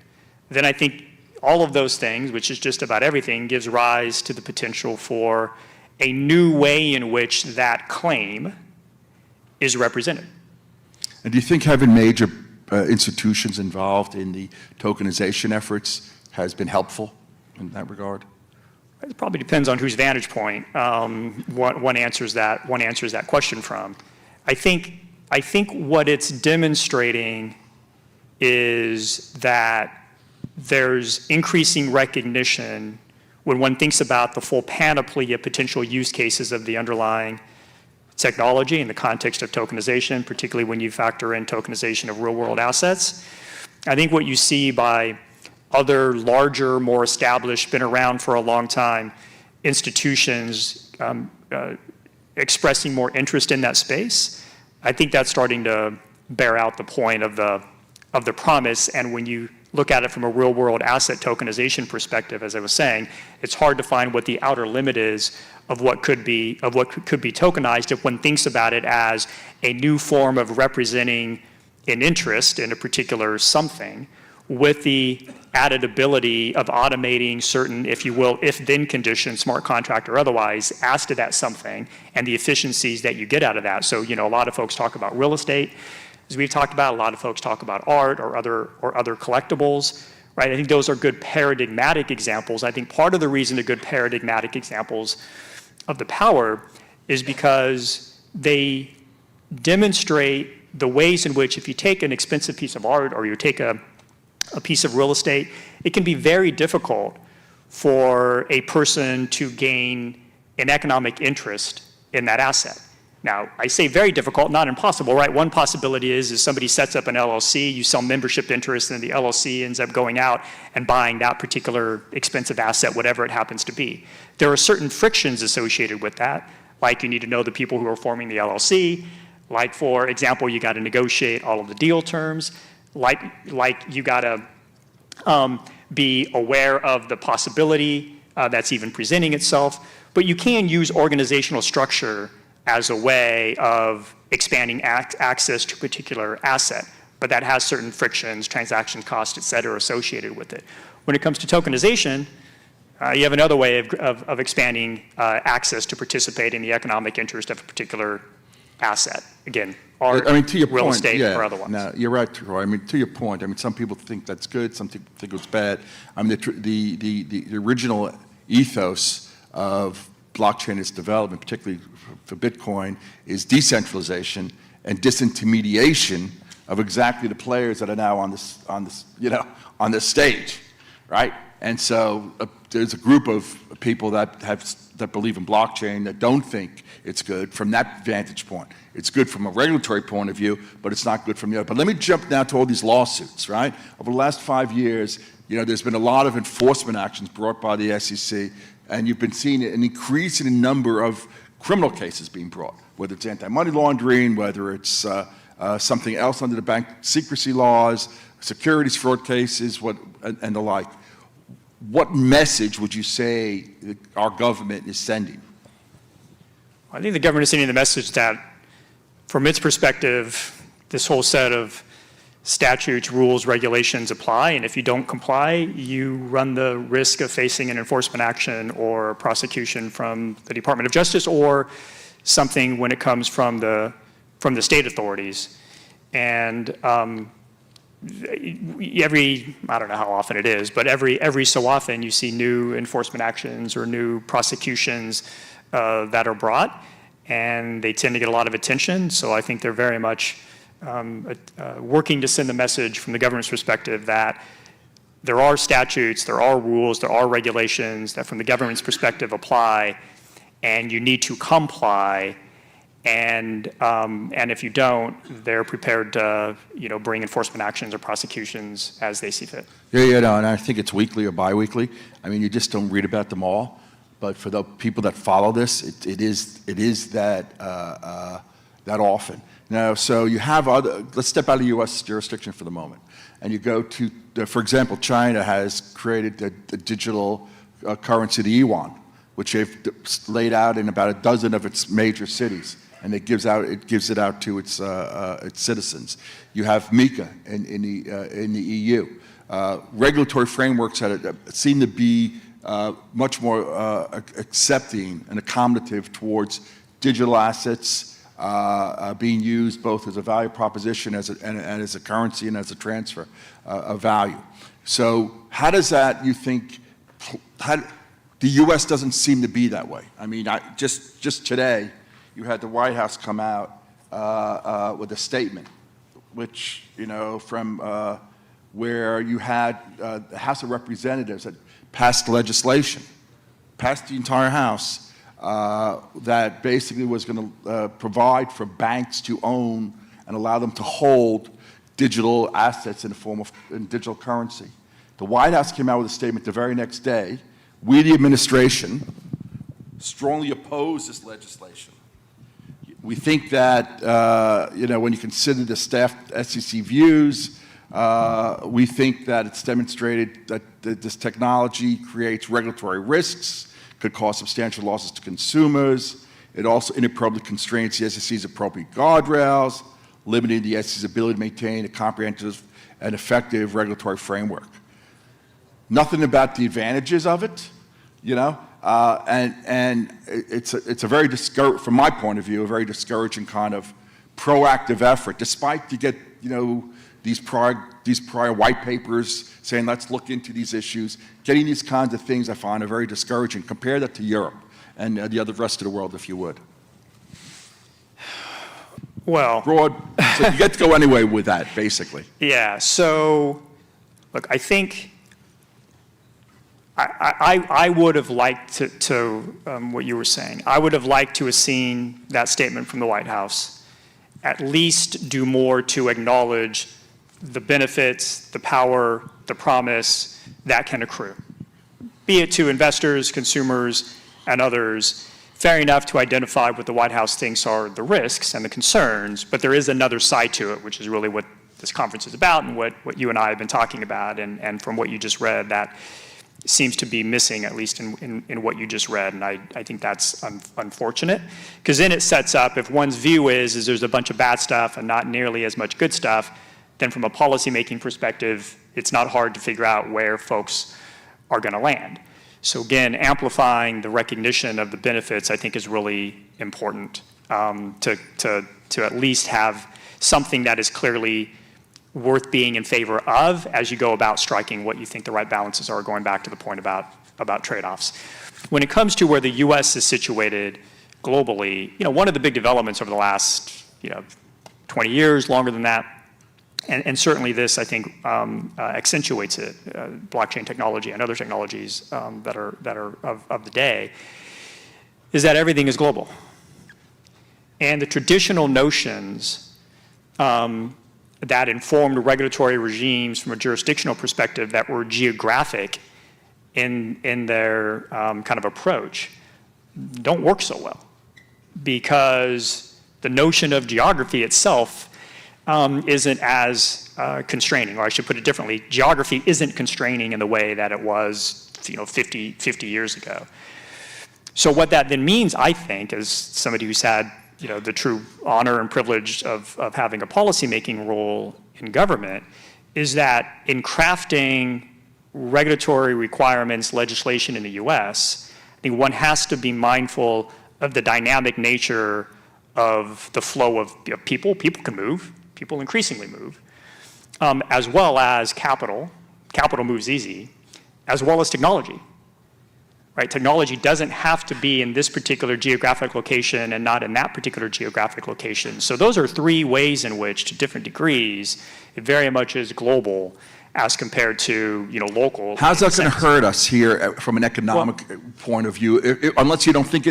then I think all of those things, which is just about everything, gives rise to the potential for a new way in which that claim is represented. And do you think having major institutions involved in the tokenization efforts has been helpful in that regard? It probably depends on whose vantage point one answers that question from. I think what it's demonstrating is that there's increasing recognition when one thinks about the full panoply of potential use cases of the underlying technology in the context of tokenization, particularly when you factor in tokenization of real-world assets. I think what you see by other larger, more established, been around for a long time, institutions expressing more interest in that space, I think that's starting to bear out the point of the promise. And when you look at it from a real-world asset tokenization perspective, as I was saying, it's hard to find what the outer limit is of what could be tokenized if one thinks about it as a new form of representing an interest in a particular something, with the added ability of automating certain, if you will, if-then conditions, smart contract or otherwise, as to that something, and the efficiencies that you get out of that. So, a lot of folks talk about real estate. As we've talked about, a lot of folks talk about art or other collectibles, right? I think those are good paradigmatic examples. I think part of the reason they're good paradigmatic examples of the power is because they demonstrate the ways in which, if you take an expensive piece of art or you take a piece of real estate, it can be very difficult for a person to gain an economic interest in that asset. Now, I say very difficult, not impossible, right? One possibility is somebody sets up an LLC, you sell membership interest, and the LLC ends up going out and buying that particular expensive asset, whatever it happens to be. There are certain frictions associated with that, like you need to know the people who are forming the LLC, like, for example, you got to negotiate all of the deal terms, like you got to be aware of the possibility that's even presenting itself. But you can use organizational structure as a way of expanding access to a particular asset, but that has certain frictions, transaction costs, et cetera, associated with it. When it comes to tokenization, you have another way of expanding access to participate in the economic interest of a particular asset. Again, art, to your real point, estate, yeah, or otherwise. No, you're right, Troy. To your point, some people think that's good, some people think it's bad. The original ethos of blockchain, its development, particularly for Bitcoin, is decentralization and disintermediation of exactly the players that are now on this stage, right? And so there's a group of people that believe in blockchain that don't think it's good from that vantage point. It's good from a regulatory point of view, but it's not good from the other. But let me jump now to all these lawsuits, right? Over the last 5 years, there's been a lot of enforcement actions brought by the SEC, and you've been seeing an increase in the number of criminal cases being brought, whether it's anti-money laundering, whether it's something else under the bank secrecy laws, securities fraud cases, and the like. What message would you say our government is sending? I think the government is sending the message that, from its perspective, this whole set of statutes, rules, regulations apply, and if you don't comply, you run the risk of facing an enforcement action or prosecution from the Department of Justice, or something when it comes from the state authorities. And I don't know how often it is, but every so often you see new enforcement actions or new prosecutions that are brought, and they tend to get a lot of attention. So I think they're very much working to send the message from the government's perspective that there are statutes, there are rules, there are regulations that from the government's perspective apply, and you need to comply. And if you don't, they're prepared to bring enforcement actions or prosecutions as they see fit. And I think it's weekly or biweekly. you just don't read about them all. But for the people that follow this, it is that often. Now, so you have let's step out of U.S. jurisdiction for the moment. And you go to, for example, China has created the digital currency, the yuan, which they've laid out in about a dozen of its major cities. And it gives it out to its citizens. You have MiCA in the EU. regulatory frameworks that seem to be much more accepting and accommodative towards digital assets being used both as a value proposition and as a currency and as a transfer of value. So how does that, you think, the U.S. doesn't seem to be that way. I mean, just today, you had the White House come out with a statement, which, you know, from where you had the House of Representatives that passed legislation, passed the entire House, that basically was going to provide for banks to own and allow them to hold digital assets in the form of digital currency. The White House came out with a statement the very next day. We, the administration, strongly oppose this legislation. We think that, you know, when you consider the staff SEC views, we think that it's demonstrated that this technology creates regulatory risks, could cause substantial losses to consumers. It also inappropriately constrains the SEC's appropriate guardrails, limiting the SEC's ability to maintain a comprehensive and effective regulatory framework. Nothing about the advantages of it, you know, and it's a very from my point of view, a very discouraging kind of proactive effort, despite you get, you know, these prior white papers saying let's look into these issues. Getting these kinds of things I find are very discouraging. Compare that to Europe and the other rest of the world, if you would. Well, broad. So you get to go anyway with that, basically. Yeah. So, look, I think I would have liked to what you were saying. I would have liked to have seen that statement from the White House at least do more to acknowledge the benefits, the power, the promise that can accrue, be it to investors, consumers, and others. Fair enough to identify what the White House thinks are the risks and the concerns, but there is another side to it, which is really what this conference is about and what you and I have been talking about. And from what you just read, that seems to be missing, at least in what you just read. And I think that's unfortunate, because then it sets up, if one's view is there's a bunch of bad stuff and not nearly as much good stuff, then from a policymaking perspective, it's not hard to figure out where folks are going to land. So again, amplifying the recognition of the benefits, I think, is really important to at least have something that is clearly worth being in favor of as you go about striking what you think the right balances are, going back to the point about trade-offs. When it comes to where the U.S. is situated globally, you know, one of the big developments over the last, 20 years, longer than that, and certainly this, I think, accentuates it, blockchain technology and other technologies that are of the day, is that everything is global. And the traditional notions that informed regulatory regimes from a jurisdictional perspective that were geographic in their kind of approach don't work so well, because the notion of geography itself isn't as constraining, or I should put it differently, geography isn't constraining in the way that it was 50 years ago. So what that then means, I think, as somebody who's had the true honor and privilege of having a policymaking role in government, is that in crafting regulatory requirements, legislation in the US, I think one has to be mindful of the dynamic nature of the flow of people. People can move, people increasingly move, as well as capital. Capital moves easy, as well as technology. Right? Technology doesn't have to be in this particular geographic location and not in that particular geographic location. So those are three ways in which, to different degrees, it very much is global as compared to local. How's that going to hurt us here from an economic point of view? Unless you don't think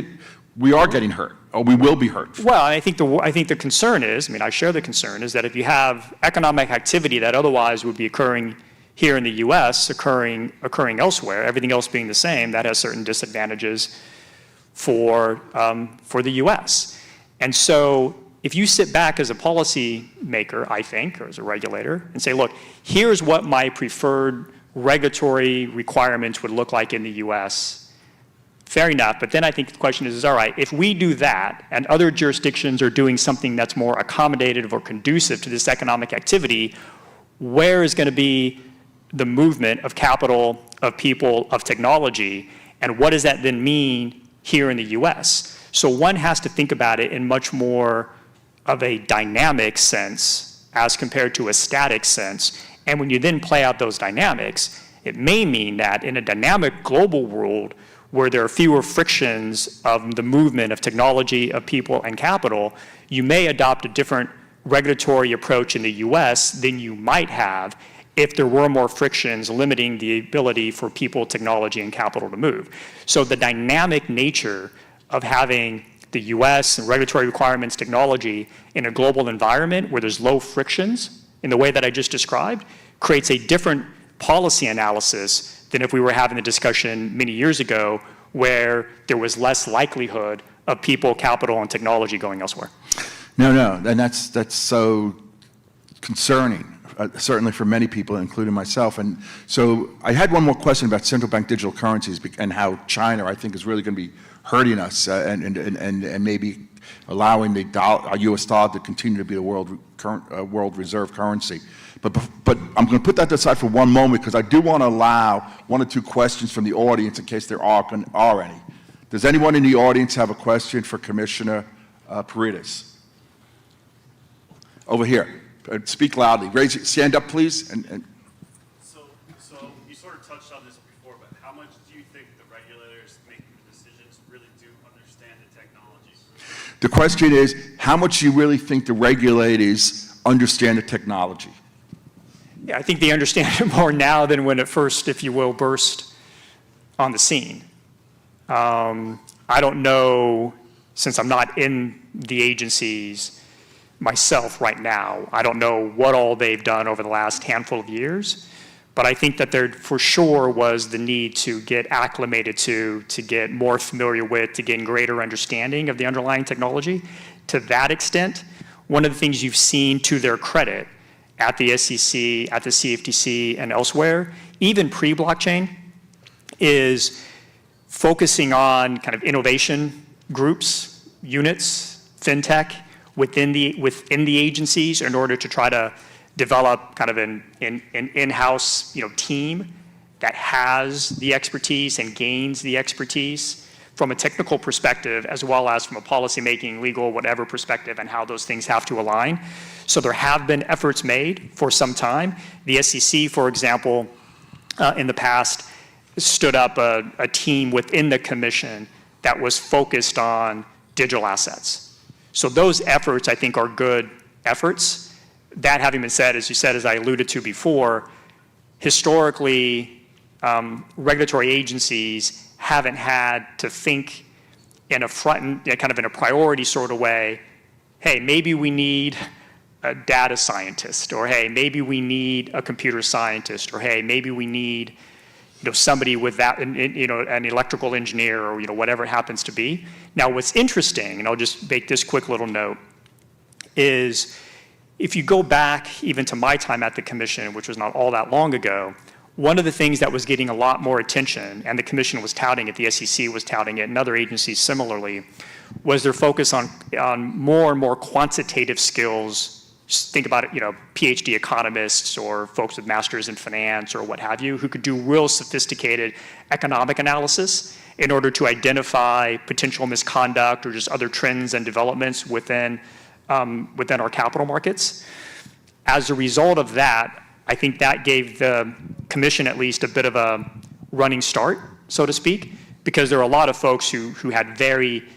we are getting hurt, or we will be hurt. Well, I think the concern is, I share the concern, is that if you have economic activity that otherwise would be occurring here in the U.S. occurring elsewhere, everything else being the same, that has certain disadvantages for the U.S. And so if you sit back as a policy maker, I think, or as a regulator, and say, look, here's what my preferred regulatory requirements would look like in the U.S., fair enough. But then I think the question is all right, if we do that and other jurisdictions are doing something that's more accommodative or conducive to this economic activity, where is going to be the movement of capital, of people, of technology, and what does that then mean here in the US? So one has to think about it in much more of a dynamic sense as compared to a static sense. And when you then play out those dynamics, it may mean that in a dynamic global world where there are fewer frictions of the movement of technology, of people, and capital, you may adopt a different regulatory approach in the US than you might have if there were more frictions limiting the ability for people, technology, and capital to move. So the dynamic nature of having the US and regulatory requirements, technology in a global environment where there's low frictions in the way that I just described creates a different policy analysis than if we were having the discussion many years ago where there was less likelihood of people, capital, and technology going elsewhere. No, and that's so concerning, certainly for many people, including myself. And so I had one more question about central bank digital currencies and how China, I think, is really going to be hurting us and maybe allowing the our U.S. dollar to continue to be the world reserve currency. But I'm going to put that aside for one moment because I do want to allow one or two questions from the audience in case there are any. Does anyone in the audience have a question for Commissioner Paredes? Over here. Speak loudly. Stand up, please. So you sort of touched on this before, but how much do you think the regulators making the decisions really do understand the technology? The question is, how much do you really think the regulators understand the technology? Yeah, I think they understand it more now than when it first, if you will, burst on the scene. I don't know, since I'm not in the agencies myself right now, I don't know what all they've done over the last handful of years, but I think that there for sure was the need to get acclimated to get more familiar with, to gain greater understanding of the underlying technology. To that extent, one of the things you've seen to their credit at the SEC, at the CFTC, and elsewhere, even pre-blockchain, is focusing on kind of innovation groups, units, fintech within the agencies in order to try to develop kind of an in-house team that has the expertise and gains the expertise from a technical perspective as well as from a policymaking, legal, whatever perspective, and how those things have to align. So there have been efforts made for some time. The SEC, for example, in the past stood up a team within the commission that was focused on digital assets. So those efforts, I think, are good efforts. That having been said, as you said, as I alluded to before, historically, regulatory agencies haven't had to think in a kind of in a priority sort of way, hey, maybe we need a data scientist, or hey, maybe we need a computer scientist, or hey, maybe we need somebody with that, an electrical engineer, or whatever it happens to be. Now, what's interesting, and I'll just make this quick little note, is if you go back even to my time at the commission, which was not all that long ago, one of the things that was getting a lot more attention, and the commission was touting it, the SEC was touting it, and other agencies similarly, was their focus on more and more quantitative skills. Just think about it, PhD economists or folks with masters in finance or what have you, who could do real sophisticated economic analysis in order to identify potential misconduct or just other trends and developments within our capital markets. As a result of that, I think that gave the commission at least a bit of a running start, so to speak, because there are a lot of folks who had very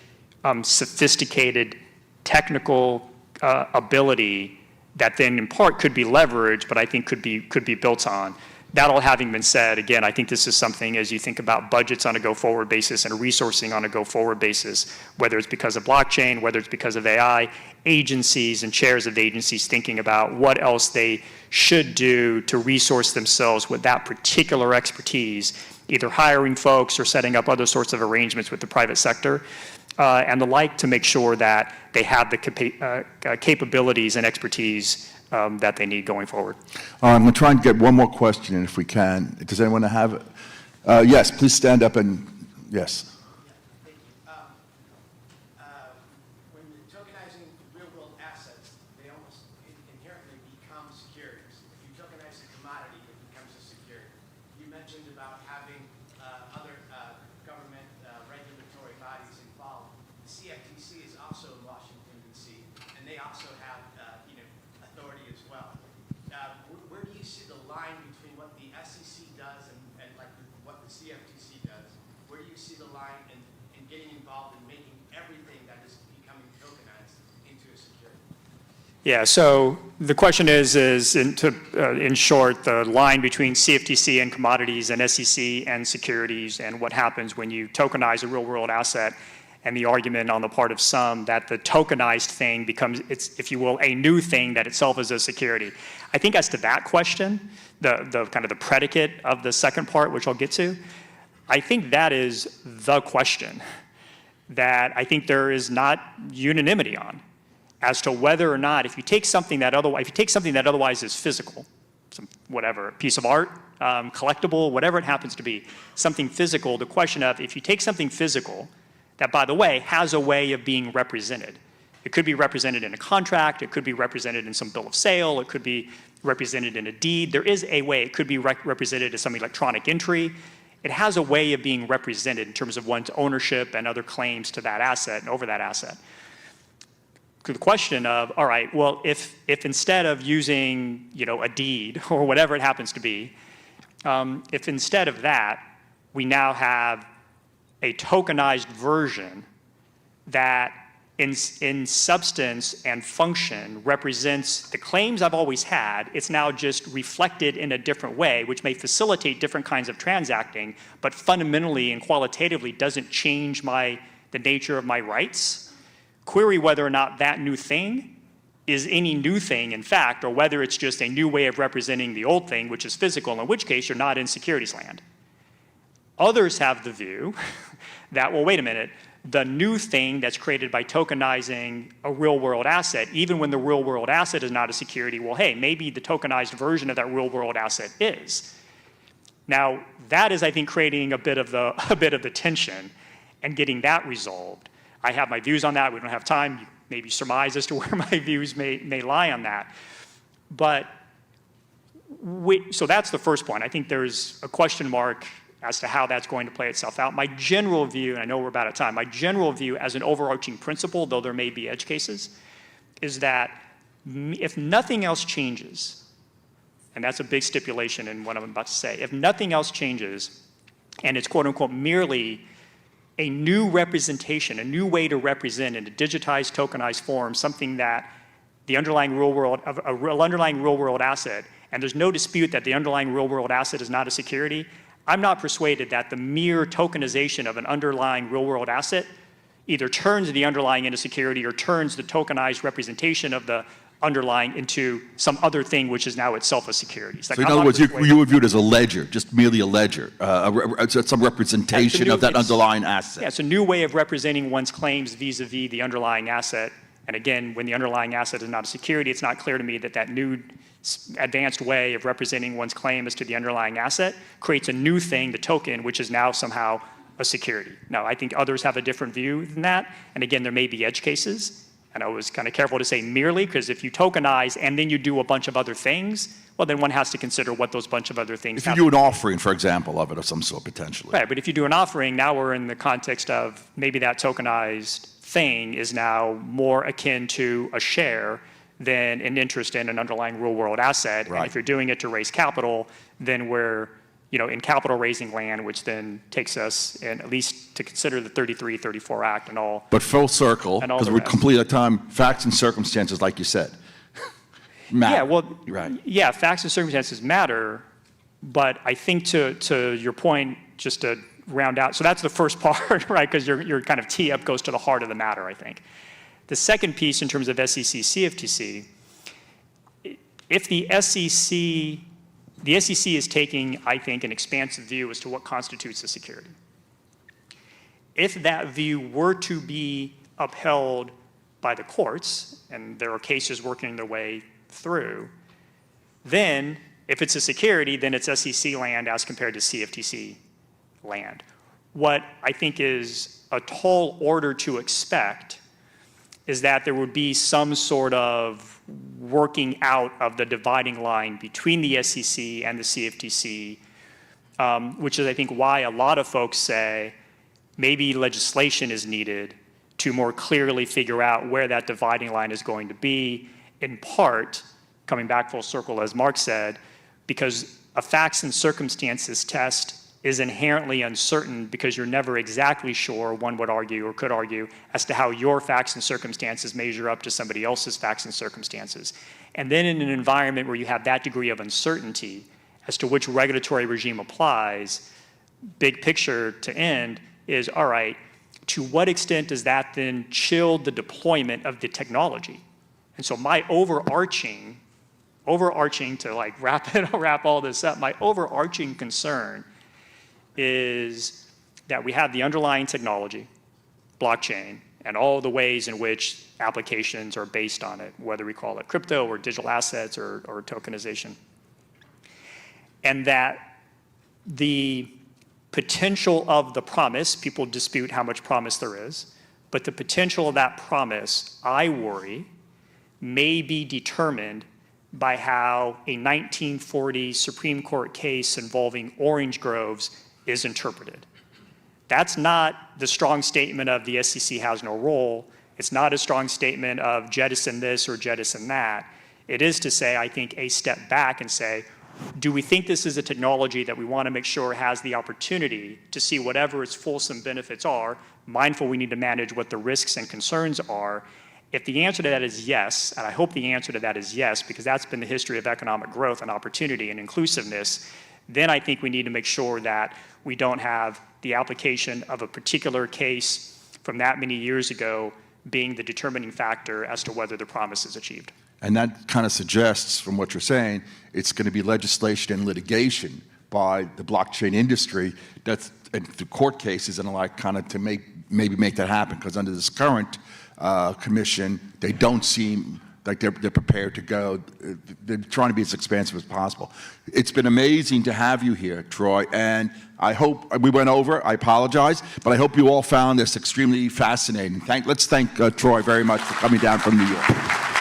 sophisticated technical ability that then in part could be leveraged, but I think could be built on. That all having been said, again, I think this is something as you think about budgets on a go-forward basis and resourcing on a go-forward basis, whether it's because of blockchain, whether it's because of AI, agencies and chairs of agencies thinking about what else they should do to resource themselves with that particular expertise, either hiring folks or setting up other sorts of arrangements with the private sector. And the like, to make sure that they have the capabilities and expertise that they need going forward. I'm going to try and get one more question in if we can. Does anyone have it? Yes, please stand up and, yes. Thank you. When you're tokenizing real-world assets, they almost inherently become securities. If you tokenize a commodity, it becomes a security. mentioned about having other government regulatory bodies involved. The CFTC is also in Washington, D.C., and they also have authority as well. Where do you see the line between what the SEC does and like what the CFTC does? Where do you see the line in getting involved in making everything that is becoming tokenized into a security? Yeah, so the question is in short, the line between CFTC and commodities and SEC and securities and what happens when you tokenize a real-world asset, and the argument on the part of some that the tokenized thing becomes, it's, if you will, a new thing that itself is a security. I think as to that question, the kind of the predicate of the second part, which I'll get to, I think that is the question that I think there is not unanimity on, as to whether or not, if you take something that otherwise is physical, some whatever, a piece of art, collectible, whatever it happens to be, something physical, the question of if you take something physical that, by the way, has a way of being represented. It could be represented in a contract, it could be represented in some bill of sale, it could be represented in a deed. There is a way, it could be represented as some electronic entry. It has a way of being represented in terms of one's ownership and other claims to that asset and over that asset. The question of, all right, well, if instead of using, a deed or whatever it happens to be, if instead of that, we now have a tokenized version that in substance and function represents the claims I've always had, it's now just reflected in a different way, which may facilitate different kinds of transacting, but fundamentally and qualitatively doesn't change the nature of my rights. Query whether or not that new thing is any new thing, in fact, or whether it's just a new way of representing the old thing, which is physical, in which case you're not in securities land. Others have the view that, well, wait a minute, the new thing that's created by tokenizing a real-world asset, even when the real-world asset is not a security, well, hey, maybe the tokenized version of that real-world asset is. Now, that is, I think, creating a bit of the tension and getting that resolved. I have my views on that. We don't have time. You maybe surmise as to where my views may lie on that. But so that's the first point. I think there's a question mark as to how that's going to play itself out. My general view, and I know we're about out of time, my general view as an overarching principle, though there may be edge cases, is that if nothing else changes, and that's a big stipulation in what I'm about to say, if nothing else changes, and it's quote unquote merely a new representation, a new way to represent in a digitized, tokenized form, something that the underlying real world asset, and there's no dispute that the underlying real world asset is not a security, I'm not persuaded that the mere tokenization of an underlying real world asset either turns the underlying into security or turns the tokenized representation of the underlying into some other thing which is now itself a security. Like, so in other words, you would view it as a ledger, just merely a ledger, some representation of that underlying asset. Yeah, it's a new way of representing one's claims vis-a-vis the underlying asset. And again, when the underlying asset is not a security, it's not clear to me that that new advanced way of representing one's claim as to the underlying asset creates a new thing, the token, which is now somehow a security. Now, I think others have a different view than that. And again, there may be edge cases. And I was kind of careful to say merely, because if you tokenize and then you do a bunch of other things, well, then one has to consider what those bunch of other things If you do an offering, for example, of it of some sort, potentially. Right, but if you do an offering, now we're in the context of maybe that tokenized thing is now more akin to a share than an interest in an underlying real-world asset. Right. And if you're doing it to raise capital, then we're in capital raising land, which then takes us in at least to consider the 33, 34 Act and all. But full circle, because we're complete at time, facts and circumstances, like you said, matter. Yeah, well, right. Yeah, facts and circumstances matter, but I think to your point, just to round out, so that's the first part, right, because your kind of tee-up goes to the heart of the matter, I think. The second piece in terms of SEC, CFTC, if the SEC is taking, I think, an expansive view as to what constitutes a security. If that view were to be upheld by the courts, and there are cases working their way through, then if it's a security, then it's SEC land as compared to CFTC land. What I think is a tall order to expect is that there would be some sort of working out of the dividing line between the SEC and the CFTC which is, I think, why a lot of folks say maybe legislation is needed to more clearly figure out where that dividing line is going to be, in part, coming back full circle, as Marc said, because a facts and circumstances test is inherently uncertain because you're never exactly sure, one would argue or could argue, as to how your facts and circumstances measure up to somebody else's facts and circumstances. And then in an environment where you have that degree of uncertainty as to which regulatory regime applies, big picture to end is, all right, to what extent does that then chill the deployment of the technology? And so my overarching to like wrap all this up, my overarching concern is that we have the underlying technology, blockchain, and all the ways in which applications are based on it, whether we call it crypto or digital assets or tokenization. And that the potential of the promise, people dispute how much promise there is, but the potential of that promise, I worry, may be determined by how a 1940 Supreme Court case involving orange groves is interpreted. That's not the strong statement of the SEC has no role. It's not a strong statement of jettison this or jettison that. It is to say, I think, a step back and say, do we think this is a technology that we want to make sure has the opportunity to see whatever its fulsome benefits are, mindful we need to manage what the risks and concerns are? If the answer to that is yes, and I hope the answer to that is yes, because that's been the history of economic growth and opportunity and inclusiveness, then I think we need to make sure that we don't have the application of a particular case from that many years ago being the determining factor as to whether the promise is achieved. And that kind of suggests, from what you're saying, it's going to be legislation and litigation by the blockchain industry that's, and through court cases and the like, kind of to maybe make that happen, because under this current commission, they don't seem like they're prepared to go. They're trying to be as expansive as possible. It's been amazing to have you here, Troy, and I hope we went over. I apologize, but I hope you all found this extremely fascinating. Let's thank Troy very much for coming down from New York.